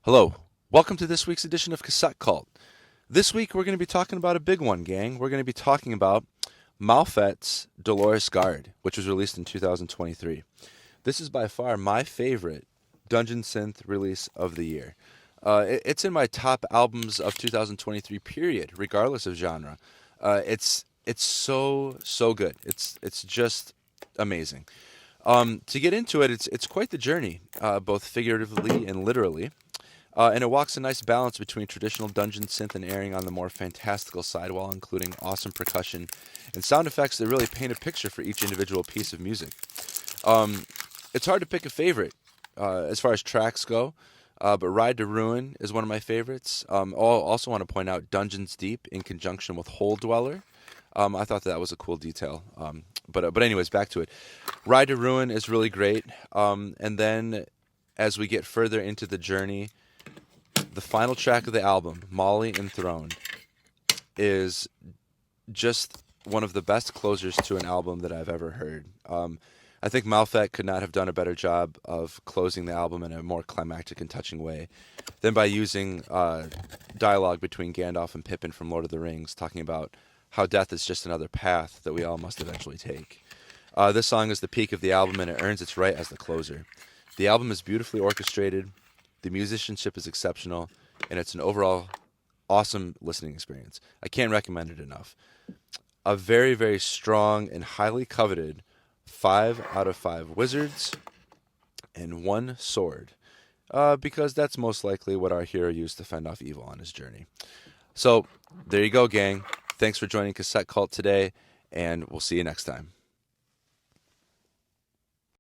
Hello, welcome to this week's edition of Cassette Cult. This week we're going to be talking about a big one, gang. We're going to be talking about Malfet's Dolorous Gard, which was released in 2023. This is by far my favorite Dungeon Synth release of the year. It's in my top albums of 2023, period, regardless of genre. It's so good. It's just amazing. To get into it, it's quite the journey, both figuratively and literally. And it walks a nice balance between traditional dungeon synth and airing on the more fantastical side while including awesome percussion and sound effects that really paint a picture for each individual piece of music. Um, it's hard to pick a favorite as far as tracks go, but Ride to Ruin is one of my favorites. I'll also want to point out Dungeons Deep in conjunction with Hole Dweller. I thought that was a cool detail. But anyways, back to it. Ride to Ruin is really great. And then as we get further into the journey, the final track of the album, Molly Enthroned, is just one of the best closers to an album that I've ever heard. I think Malfet could not have done a better job of closing the album in a more climactic and touching way than by using dialogue between Gandalf and Pippin from Lord of the Rings, talking about how death is just another path that we all must eventually take. This song is the peak of the album, and it earns its right as the closer. The album is beautifully orchestrated, the musicianship is exceptional, and it's an overall awesome listening experience. I can't recommend it enough. A very, very strong and highly coveted 5 out of 5 wizards and 1 sword, because that's most likely what our hero used to fend off evil on his journey. So, there you go, gang. Thanks for joining Cassette Cult today, and we'll see you next time.